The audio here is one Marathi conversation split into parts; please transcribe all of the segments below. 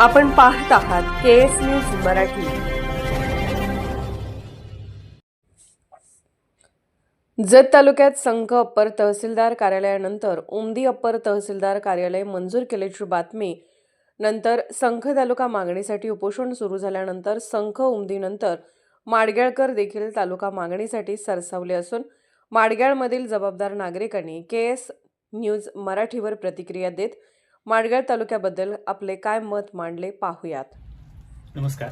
आपण पाहत आहात केएस न्यूज मराठी। जत तालुक्यात संख अप्पर तहसीलदार कार्यालयानंतर उमदी अप्पर तहसीलदार कार्यालय मंजूर केल्याची बातमी नंतर संख तालुका मागणीसाठी उपोषण सुरू झाल्यानंतर संख उमदीनंतर माडग्याळकर देखील तालुका मागणीसाठी सरसावले असून माडग्याळमधील जबाबदार नागरिकांनी केएस न्यूज मराठीवर प्रतिक्रिया देत माडग्याळ तालुक्याबद्दल आपले काय मत मांडले पाहूयात। नमस्कार,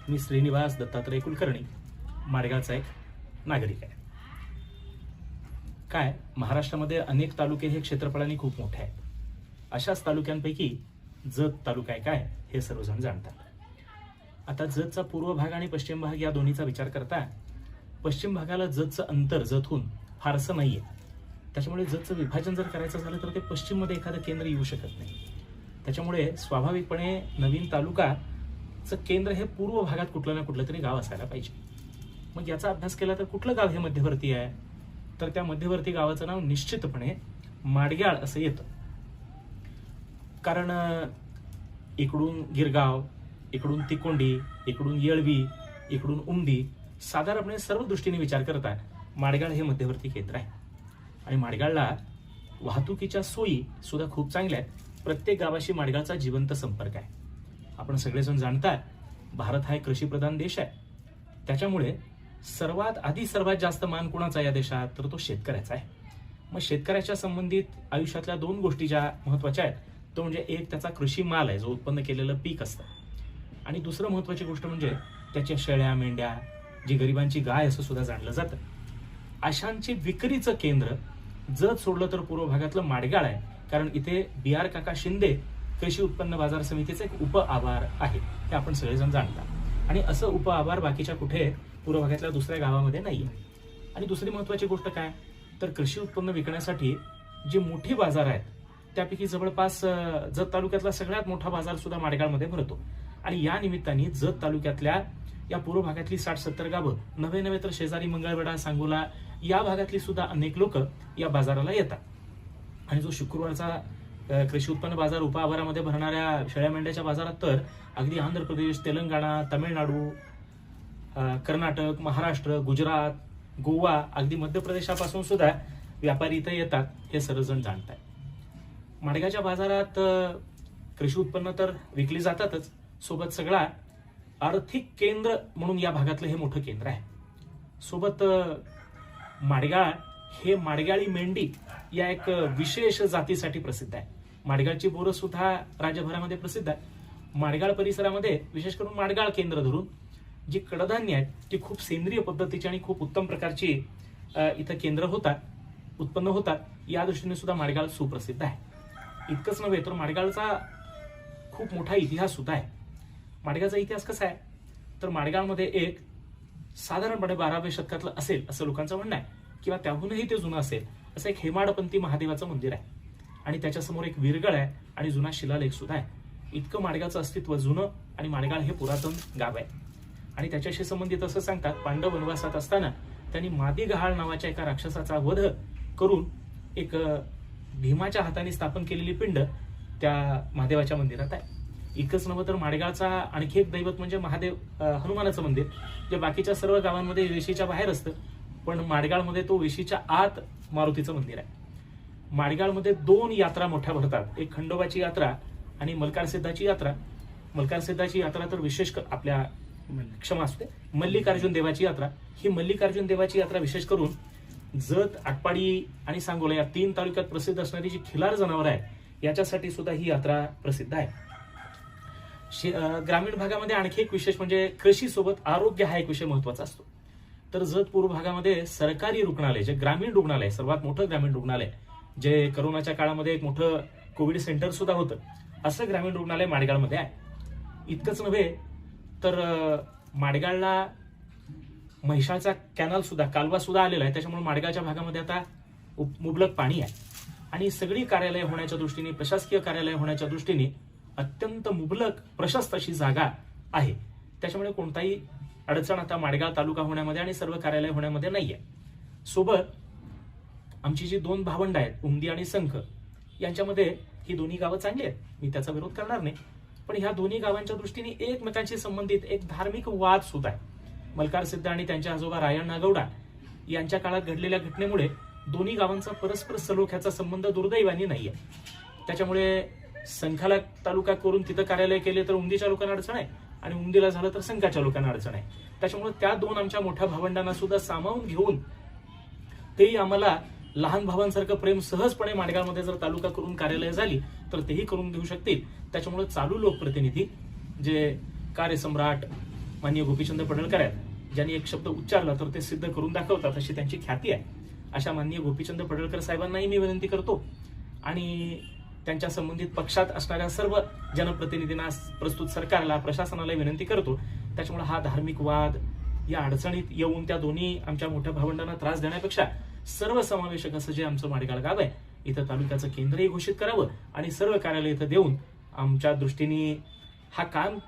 मी श्रीनिवास दत्तात्रय कुलकर्णी, माडगावचा एक नागरिक आहे। काय महाराष्ट्रामध्ये अनेक तालुके हे क्षेत्रफळाने खूप मोठे आहेत। अशाच तालुक्यांपैकी जत तालुका आहे काय हे सर्वजण जाणतात। आता जतचा पूर्व भाग आणि पश्चिम भाग या दोन्हीचा विचार करता पश्चिम भागाला जतचं अंतर जतहून फारसं नाहीये, त्याच्यामुळे जतचं विभाजन जर करायचं झालं तर ते पश्चिममध्ये एखादं केंद्र येऊ शकत नाही। त्याच्यामुळे स्वाभाविकपणे नवीन तालुकाचं केंद्र हे पूर्व भागात कुठलं ना कुठलं तरी गाव असायला पाहिजे। मग याचा अभ्यास केला तर कुठलं गाव हे मध्यवर्ती आहे, तर त्या मध्यवर्ती गावाचं नाव निश्चितपणे माडग्याळ असं येतं। कारण इकडून गिरगाव, इकडून तिकोंडी, इकडून येळवी, इकडून उमदी, साधारणपणे सर्व दृष्टीने विचार करता माडगाळ हे मध्यवर्ती केंद्र आहे। आणि माडगाळला वाहतुकीच्या सोयी सुद्धा खूप चांगल्या आहेत। प्रत्येक गावाशी माडगाळचा जिवंत संपर्क आहे। आपण सगळेजण जाणता भारत हा एक कृषीप्रधान देश आहे, त्याच्यामुळे सर्वात जास्त मान कोणाचा या देशात, तर तो शेतकऱ्याचा आहे। मग शेतकऱ्याच्या संबंधित आयुष्यातल्या दोन गोष्टी ज्या महत्वाच्या आहेत, तो म्हणजे एक त्याचा कृषी माल आहे जो उत्पन्न केलेलं पीक असतं, आणि दुसरं महत्वाची गोष्ट म्हणजे त्याच्या शेळ्या मेंढ्या, जी गरिबांची गाय असं सुद्धा जाणलं जातं। अशांची विक्रीचं केंद्र जत सोडलं तर पूर्व भागातलं माडगाळ आहे, कारण इथे BR काका शिंदे कृषी उत्पन्न बाजार समितीचं एक उप आभार आहे, हे आपण सगळेजण जाणतात। आणि असं उप आभार बाकीच्या कुठे पूर्व भागातल्या दुसऱ्या गावामध्ये नाहीये। आणि दुसरी महत्वाची गोष्ट काय, तर कृषी उत्पन्न विकण्यासाठी जी मोठी बाजार आहेत त्यापैकी जवळपास जत तालुक्यातला सगळ्यात मोठा बाजार सुद्धा माडगाळमध्ये भरतो। आणि या निमित्ताने जत तालुक्यातल्या या पूर्व भागातली 60-70 गावं, नवे तर शेजारी मंगळवेढा, सांगोला या भागातली सुद्धा अनेक लोक या बाजाराला येतात। आणि जो शुक्रवारचा कृषी उत्पन्न बाजार उपआभारामध्ये भरणाऱ्या शेळ्या मेंढ्याच्या बाजारात तर अगदी आंध्र प्रदेश, तेलंगणा, तामिळनाडू, कर्नाटक, महाराष्ट्र, गुजरात, गोवा, अगदी मध्य प्रदेशापासून सुद्धा व्यापारी इथे येतात, हे सर्वजण जाणतात। माडगाच्या बाजारात कृषी उत्पन्न तर विकली जातातच, सोबत सगळा आर्थिक केंद्र म्हणून या भागातलं हे मोठं केंद्र आहे। सोबत माडगाळ हे माडगाळी मेंढी या एक विशेष जातीसाठी प्रसिद्ध आहे। माडगाळची बोरं सुद्धा राज्यभरामध्ये प्रसिद्ध आहे। माडगाळ परिसरामध्ये विशेष करून माडगाळ केंद्र धरून जी कडधान्य आहेत ती खूप सेंद्रिय पद्धतीची आणि खूप उत्तम प्रकारची इथं केंद्र होतात, उत्पन्न होतात, या दृष्टीने सुद्धा माडगाळ सुप्रसिद्ध आहे। इतकंच नव्हे तर माडगाळचा खूप मोठा इतिहास सुद्धा आहे। माडगाळचा इतिहास कसा आहे, तर माडगाळमध्ये एक साधारणपणे 12व्या शतकातलं असेल असं लोकांचं म्हणणं आहे, किंवा त्याहूनही ते जुनं असेल असं एक हेमाडपंथी महादेवाचं मंदिर आहे, आणि त्याच्यासमोर एक विरगळ आहे आणि जुना शिलालेख सुद्धा आहे। इतकं माडगाळचं अस्तित्व जुनं आणि माडगाळ हे पुरातन गाव आहे। आणि त्याच्याशी संबंधित असं सांगतात, पांडव वनवासात असताना त्यांनी मादी गहाळ नावाच्या एका राक्षसाचा वध करून एक भीमाच्या हाताने स्थापन केलेली पिंड त्या महादेवाच्या मंदिरात आहे। इतकंच नव्हे तर माडगाळचा आणखी एक दैवत म्हणजे महादेव हनुमानाचं मंदिर, जे बाकीच्या सर्व गावांमध्ये वेशीच्या बाहेर असतं, पण माडगाळमध्ये तो वेशीच्या आत मारुतीचं मंदिर आहे। माडगाळमध्ये 2 यात्रा मोठ्या भरतात, एक खंडोबाची यात्रा आणि मल्कार सिद्धाची यात्रा। मल्कार सिद्धाची यात्रा तर विशेष आपल्या क्षमा असते मल्लिकार्जुन देवाची यात्रा। ही मल्लिकार्जुन देवाची यात्रा विशेष करून जत, आटपाडी आणि सांगोला या 3 तालुक्यात प्रसिद्ध असणारी जी खिलार जनावर आहे याच्यासाठी सुद्धा ही यात्रा प्रसिद्ध आहे। ग्रामीण भागामध्ये आणखी एक विशेष म्हणजे कृषी सोबत आरोग्य हा एक विषय महत्वाचा असतो। तर जत पूर्व भागामध्ये सरकारी रुग्णालय, जे ग्रामीण रुग्णालय, सर्वात मोठं ग्रामीण रुग्णालय, जे करोनाच्या काळामध्ये एक मोठं कोविड सेंटर सुद्धा होतं, असं ग्रामीण रुग्णालय माडगाळमध्ये आहे। इतकंच नव्हे तर माडगाळला म्हैसाळचा कॅनल सुद्धा, कालवा सुद्धा आलेला आहे, त्याच्यामुळे माडगाळच्या भागामध्ये आता मुबलक पाणी आहे। आणि सगळी कार्यालय होण्याच्या दृष्टीने, प्रशासकीय कार्यालय होण्याच्या दृष्टीने अत्यंत मुबलक प्रशस्त अशी जागा आहे। त्याच्यामुळे कोणताही अडचण आता माडगाळ तालुका होण्यामध्ये आणि सर्व कार्यालय होण्यामध्ये नाहीये। सोबत आमची जी 2 भावंड आहेत, उमदी आणि संख, यांच्यामध्ये ही दोन्ही गावं चांगली आहेत, मी त्याचा विरोध करणार नाही, पण ह्या दोन्ही गावांच्या दृष्टीने एकमेकांशी संबंधित एक धार्मिक वाद सुद्धा आहे. मल्हार सिद्ध आणि त्यांच्या आजोबा रायण्ण नागवडा यांच्या काळात घडलेल्या घटनेमुळे दोन्ही गावांचा परस्पर सलोख्याचा संबंध दुर्दैवाने नाहीये. त्याच्यामुळे संखाला तालुका करून तिथं कार्यालय केले तर उमदीच्या लोकांना अडचण आहे आणि उमदीला झालं तर संखाच्या लोकांना अडचण आहे. त्याच्यामुळे त्या दोन आमच्या मोठ्या भावंडांना सुद्धा सामावून घेऊन तेही आम्हाला लहान भावांसारखं प्रेम सहजपणे माडगावमध्ये जर तालुका करून कार्यालय झाली तर तेही करून घेऊ शकतील. त्याच्यामुळे चालू लोकप्रतिनिधी जे कार्यसम्राट माननीय गोपीचंद पडळकर आहेत, ज्यांनी एक शब्द उच्चारला तर ते सिद्ध करून दाखवतात अशी त्यांची ख्याती आहे. अशा माननीय गोपीचंद पडळकर साहेबांनाही मी विनंती करतो आणि त्यांच्या संबंधित पक्षात असणाऱ्या सर्व जनप्रतिनिधींना, प्रस्तुत सरकारला, प्रशासनाला विनंती करतो. त्याच्यामुळे हा धार्मिक वाद या अडचणीत येऊन त्या दोन्ही आमच्या मोठ्या भावंडांना त्रास देण्यापेक्षा सर्वसमावेशक असं जे आमचं माडगाळ गाव आहे इथं तालुक्याचं केंद्रही घोषित करावं आणि सर्व कार्यालय इथं देऊन आमच्या दृष्टीने हा काम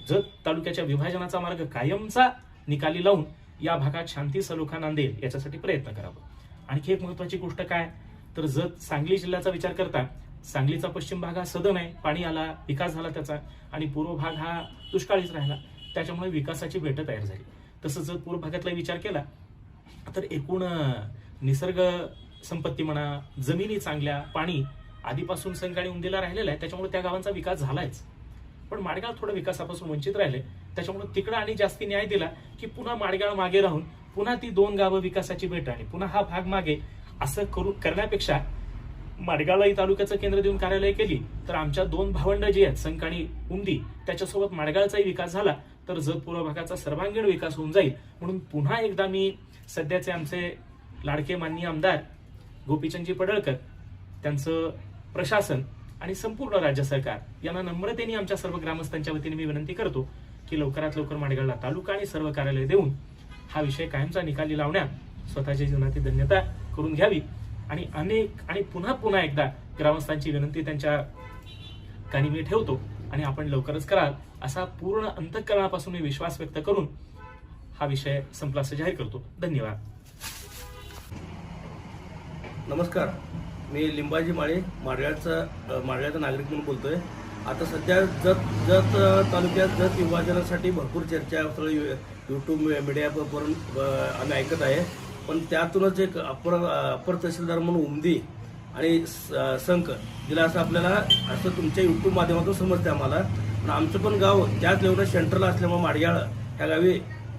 जत तालुक्याच्या विभाजनाचा मार्ग कायमचा निकाली लावून या भागात शांती सलोखा नांदेल याच्यासाठी प्रयत्न करावा. आणखी एक महत्वाची गोष्ट काय तर जत सांगली जिल्ह्याचा विचार करता सांगलीचा पश्चिम भाग हा सदन आहे, पाणी आला, विकास झाला त्याचा, आणि पूर्व भाग हा दुष्काळीच राहिला. त्याच्यामुळे विकासाची बेटं तयार झाली. तसंच जर पूर्व भागातला विचार केला तर एकूण निसर्ग संपत्ती म्हणा, जमिनी चांगल्या, पाणी आधीपासून संख आणि उमदीला राहिलेलं आहे. त्याच्यामुळे त्या गावांचा विकास झालायच. पण माडगाव थोडं विकासापासून वंचित राहिले. त्याच्यामुळे तिकडं आणि जास्ती न्याय दिला की पुन्हा माडगाव मागे राहून पुन्हा ती दोन गावं विकासाची भेट आणि पुन्हा हा भाग मागे असं करण्यापेक्षा माडगावलाही तालुक्याचं केंद्र देऊन कार्यालय केली तर आमच्या दोन भावंड जी आहेत संख आणि उमदी त्याच्यासोबत माडगावचाही विकास झाला तर जत पूर्व भागाचा सर्वांगीण विकास होऊन जाईल. म्हणून पुन्हा एकदा मी सध्याचे आमचे लाडके माननीय आमदार गोपीचंदजी पडळकर, त्यांचं प्रशासन आणि संपूर्ण राज्य सरकार यांना नम्रतेने आमच्या सर्व ग्रामस्थांच्या वतीने मी विनंती करतो की लवकरात लवकर माडगावला तालुका आणि सर्व कार्यालय देऊन हा विषय कायमचा निकाली लावण्यात स्वतःच्या जीवनातील धन्यता करून घ्यावी. आणि पुन्हा एकदा ग्रामस्थांची विनंती त्यांच्या कानी मी ठेवतो आणि आपण लवकरच कराल असा पूर्ण अंतःकरणापासून मी विश्वास व्यक्त करून हा विषय संपला असं जाहीर करतो. धन्यवाद. नमस्कार, मी लिंबाजी माळे माडगावचा नागरिक म्हणून बोलतोय. आता सध्या जत तालुक्यात जत विभाजनासाठी भरपूर चर्चा यूट्यूब मीडियावरून आम्ही ऐकत आहे. पण त्यातूनच एक अपर तहसीलदार म्हणून उमदी आणि संख जिला असं आपल्याला असं तुमच्या यूट्यूब माध्यमातून समजते आम्हाला. पण आमचं पण गाव त्याच लेवलला सेंट्रल असल्यामुळे माडगाव ह्या गावी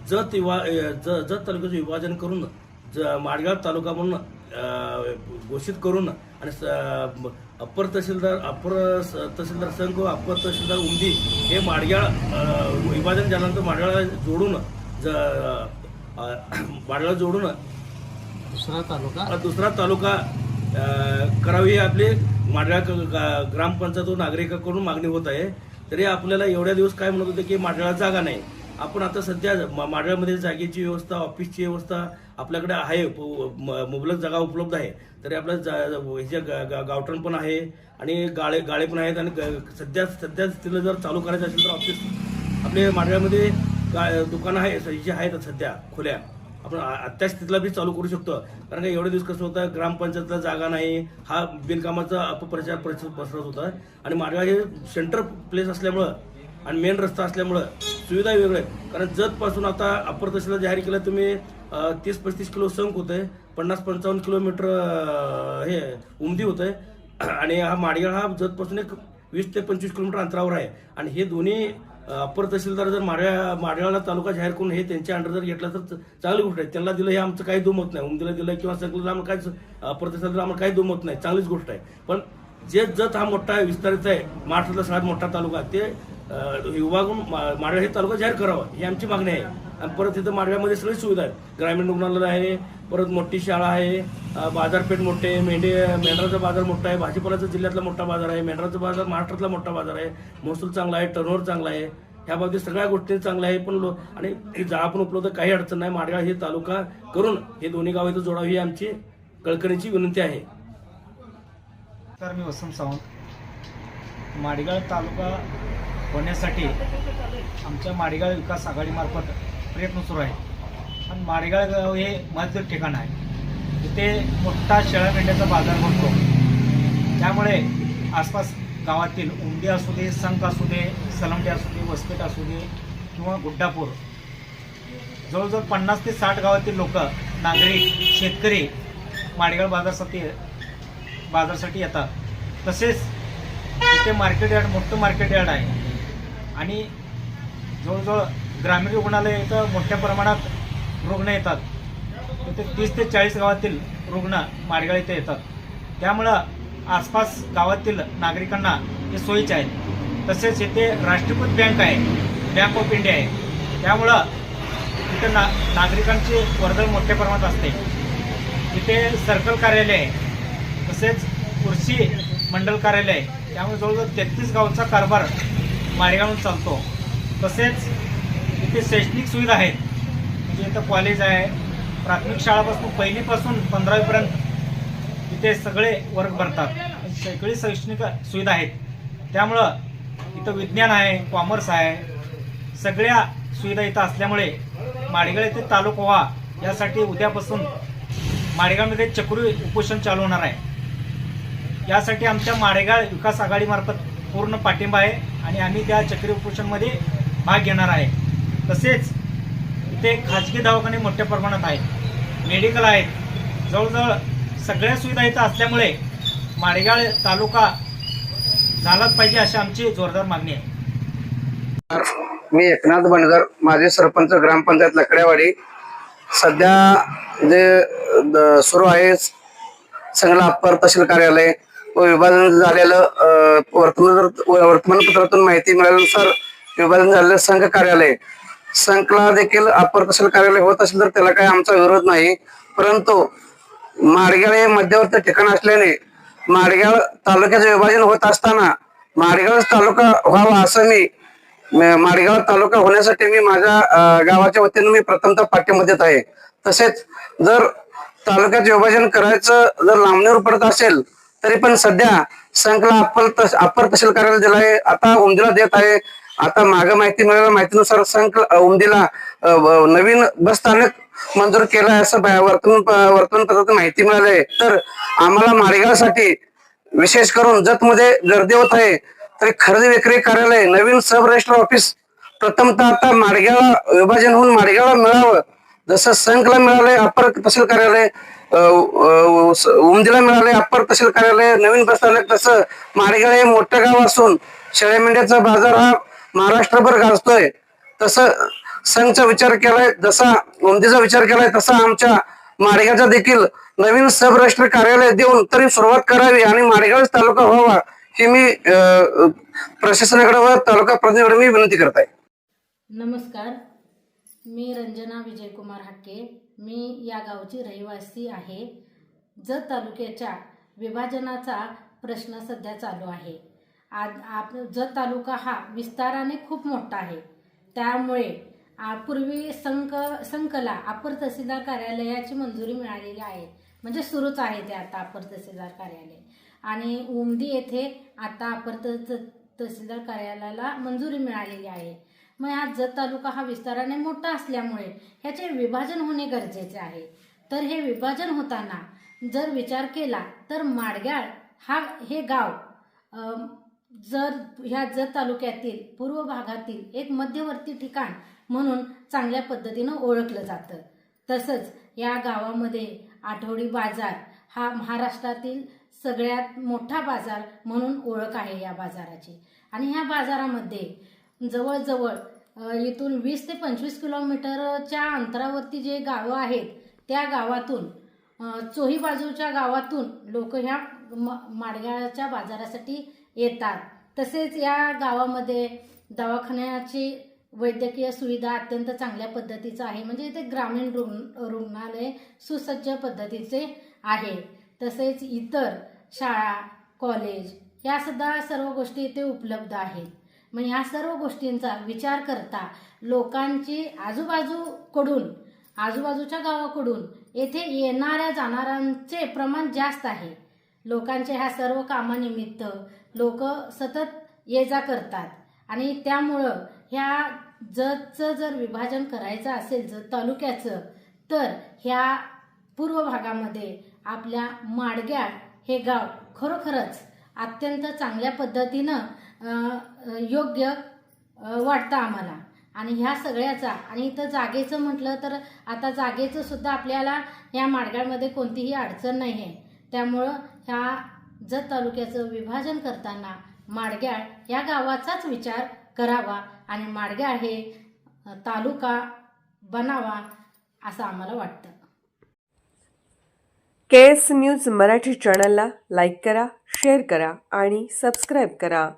जत तालुक्याचं विभाजन करून माडगाव तालुका म्हणून घोषित करून आणि अपर तहसीलदार संघ व अपर तहसीलदार उमदी हे माडगाव विभाजन झाल्यानंतर माडगाव जोडून दुसरा तालुका करावी आपली माडगाव ग्रामपंचायत नागरिकांकडून मागणी होत आहे. तरी आपल्याला एवढ्या दिवस काय म्हणत होते की माडगावला जागा नाही. आपण आता सध्या माडगावमध्ये जागेची व्यवस्था, ऑफिसची व्यवस्था आपल्याकडे आहे, मुबलक जागा उपलब्ध आहे. तरी आपल्या गावठण पण आहे आणि गाळे पण आहेत. आणि सध्या तिला जर चालू करायचं असेल तर ऑफिस आपले माडगावमध्ये दुकानं आहेत सध्या खुल्या, आपण आत्ताच तिथला बी चालू करू शकतो. कारण का एवढे दिवस कसं होतं, ग्रामपंचायतला जागा नाही, हा बिनकामाचा अपप्रचार पसरत होता. आणि माडगाव हे सेंटर प्लेस असल्यामुळं आणि मेन रस्ता असल्यामुळं सुविधा वेगळ्या आहेत. कारण जतपासून आता अपर तहसीलला जाहीर केलं तुम्ही 30-35 किलो संख होतंय, 50-55 किलोमीटर हे उमदी होतंय. आणि हा माडगाव हा जतपासून एक 20 ते 25 किलोमीटर अंतरावर आहे. आणि हे दोन्ही अपर तहसीलदार जर माडगावला तालुका जाहीर करून हे त्यांच्या अंडर जर घेतला तर चांगली गोष्ट आहे. त्यांना दिलं हे आमचं काही दुमत नाही, उमदीला दिलं किंवा संकला आम्हाला काहीच अपर तहसीलदार आम्हाला काही दुमत नाही, चांगलीच गोष्ट आहे. पण जत हा मोठा विस्तारित आहे, महाराष्ट्रातला सगळ्यात मोठा तालुका, ते विभागून माडगाव हे तालुका जाहीर करावा ही आमची मागणी आहे. आणि परत तिथं माडगावमध्ये सगळी सुविधा आहेत, ग्रामीण रुग्णालय आहे, परत मोठी शाळा आहे, बाजारपेठ मोठे, मेंढराचा बाजार मोठा आहे, भाजीपाल्याचा जिल्ह्यातला मोठा बाजार आहे, मेंढराचा बाजार महाराष्ट्रातला मोठा बाजार आहे, महसूल चांगला आहे, टर्नओव्हर चांगला आहे, ह्या बाबतीत सगळ्या गोष्टी चांगल्या आहे. पण आणि जागा पण उपलब्ध, काही अडचण नाही. माडगाव हे तालुका करून हे दोन्ही गाव इथं जोडावी ही आमची कळकळीची विनंती आहे. तर मी वसंत सावंत. माडगाव तालुका होण्यासाठी आमच्या माडगाव विकास आघाडीमार्फत प्रयत्न सुरू आहे. आणि माडगाव गाव हे महत्त्वाचं ठिकाण आहे, तिथे मोठा शेळ्या मेंढ्याचा बाजार भरतो. त्यामुळे आसपास गावातील उमदी असू दे, संख असू दे, सलमटे असू दे, वसपेट असू दे किंवा गुड्डापूर, जवळजवळ 50 ते 60 गावातील लोक, नागरिक, शेतकरी माडगाळ बाजारासाठी येतात. तसेच इथे मार्केट यार्ड, मोठं मार्केट यार्ड आहे आणि जवळजवळ ग्रामीण रुग्णालय इथं मोठ्या प्रमाणात रुग्ण येतात. इथे 30 ते 40 गावातील रुग्ण माडगाळ इथे येतात. त्यामुळं आसपास गावातील नागरिकांना हे सोयीचे आहे. तसेच इथे राष्ट्रीयकृत बँक आहे, बँक ऑफ इंडिया आहे. त्यामुळं इथे नागरिकांची वर्दळ मोठ्या प्रमाणात असते. इथे सर्कल कार्यालय आहे, तसेच कृषी मंडल कार्यालय आहे. त्यामुळे जवळजवळ 33 गावचा कारभार माडगाळहून चालतो. तसेच इथे शैक्षणिक सुविधा आहेत, म्हणजे इथं कॉलेज आहे, प्राथमिक शाळापासून 1ली पासून 15वीपर्यंत इथे सगळे वर्ग भरतात. सगळी शैक्षणिक सुविधा आहेत. त्यामुळं इथं विज्ञान आहे, कॉमर्स आहे, सगळ्या सुविधा इथं असल्यामुळे माडगाळ येथे तालुका व्हा यासाठी उद्यापासून माडगाळमध्ये चक्री उपोषण चालू होणार आहे. यासाठी आमच्या माडगाळ विकास आघाडीमार्फत पूर्ण पाठिंबा आहे आणि आम्ही त्या चक्री उपोषणमध्ये भाग घेणार आहे. तसेच इथे खाजगी दवाखाने मोठ्या प्रमाणात आहेत, मेडिकल आहेत, जवळजवळ सगळ्या सुविधा इथं असल्यामुळे माडगाळ तालुका झालाच पाहिजे अशी आमची जोरदार मागणी आहे. मी एकनाथ बनगर, माजी सरपंच, ग्रामपंचायत लकड्यावाडी. सध्या जे सुरू आहे संगला अप्पर तहसील कार्यालय व विभाजन झालेलं वर्तमानपत्रातून माहिती मिळाल्यानुसार विभाजन झालेलं संघ कार्यालय, संघला देखील अप्पर तहसील कार्यालय होत असेल तर त्याला काही आमचा विरोध नाही. परंतु माडगाळ हे मध्यवर्ती ठिकाण असल्याने माडगाळ तालुक्याचे विभाजन होत असताना माडगाळ तालुका व्हावा असं माडगाळ तालुका होण्यासाठी मी माझ्या गावाच्या वतीने मी प्रथमतः पाठिंबा देत आहे. तसेच जर तालुक्याचे विभाजन करायचं जर लांबणीवर पडत असेल तरी पण सध्या संघला अप्पर तहसील कार्यालय दिलं आहे, आता उमदीला देत आहे. आता मागे माहिती मिळालेल्या माहितीनुसार संघ उमदीला नवीन बस स्थानक मंजूर केलं आहे असं वर्तमानपत्रातून माहिती मिळाली आहे. तर आम्हाला माडगाळसाठी विशेष करून जतमध्ये गर्दी होत आहे, तरी खरेदी विक्री कार्यालय, नवीन सब रजिस्टर ऑफिस प्रथमतः आता माडगाळ विभाजन होऊन माडगाळला मिळावं. जसं संघला मिळालंय अप्पर तहसील कार्यालय, उमदीला मिळालंय अप्पर तहसील कार्यालय, नवीन बस स्थानक, तसं माडगाळ हे मोठं गाव असून शेळ्या मेंढ्याचा बाजार हा महाराष्ट्रभर गाजतोय. तसं संघचा विचार केलाय, जसा उमदीचा विचार केलाय तसा आमच्या माडगाळचा देखील नवीन सब रजिस्टर कार्यालय देऊन तरी सुरुवात करावी आणि माडगाळ तालुका व्हावा ही मी प्रशासनाकडे व तालुका प्रतिनिधीकडे मी विनंती करत आहे. नमस्कार, मी रंजना विजयकुमार हाके. मी या गावची रहिवासी आहे. जत तालुक्याच्या विभाजनाचा प्रश्न सध्या चालू आहे. जत तालुका हा विस्ताराने खूप मोठा आहे. त्यामुळे पूर्वी संकला अप्पर तहसीलदार कार्यालयाची मंजुरी मिळालेली आहे, म्हणजे सुरूच आहे ते आता अप्पर तहसीलदार कार्यालय. आणि उमदी येथे आता अप्पर तहसीलदार कार्यालयाला मंजुरी मिळालेली आहे. मग हा जत तालुका हा विस्ताराने मोठा असल्यामुळे ह्याचे विभाजन होणे गरजेचे आहे. तर हे विभाजन होताना जर विचार केला तर माडगाळ हे गाव जर ह्या जत तालुक्यातील पूर्व भागातील एक मध्यवर्ती ठिकाण म्हणून चांगल्या पद्धतीनं ओळखलं जातं. तसंच या गावामध्ये आठवडी बाजार हा महाराष्ट्रातील सगळ्यात मोठा बाजार म्हणून ओळख आहे या बाजाराची. आणि ह्या बाजारामध्ये जवळजवळ इथून 20 ते 25 किलोमीटरच्या अंतरावरती जे गावं आहेत त्या गावातून चोही बाजूच्या गावातून लोक ह्या माडगाळच्या बाजारासाठी येतात. तसेच या गावामध्ये दवाखान्याची वैद्यकीय सुविधा अत्यंत चांगल्या पद्धतीचं आहे, म्हणजे इथे ग्रामीण रुग्णालय सुसज्ज पद्धतीचे आहे. तसेच इतर शाळा, कॉलेज यासुद्धा सर्व गोष्टी इथे उपलब्ध आहेत. मग ह्या सर्व गोष्टींचा विचार करता लोकांची आजूबाजूच्या गावाकडून येथे येणाऱ्या जाणाऱ्यांचे प्रमाण जास्त आहे. लोकांच्या ह्या सर्व कामानिमित्त लोक सतत ये जा करतात आणि त्यामुळं ह्या जतचं जर विभाजन करायचं असेल जत तालुक्याचं, तर ह्या पूर्व भागामध्ये आपल्या माडगाळ हे गाव खरोखरच अत्यंत चांगल्या पद्धतीनं योग्य वाटतं आम्हाला. आणि ह्या सगळ्याचा आणि इथं जागेचं म्हटलं तर आता जागेचं सुद्धा आपल्याला ह्या माडगाळमध्ये कोणतीही अडचण नाही आहे. त्यामुळं ह्या जत तालुक्याचं विभाजन करताना माडगाळ या गावाचाच विचार करावा आणि माडगाळ हे तालुका बनावा असं आम्हाला वाटतं. KS न्यूज मराठी चॅनलला लाईक करा, शेअर करा आणि सबस्क्राईब करा.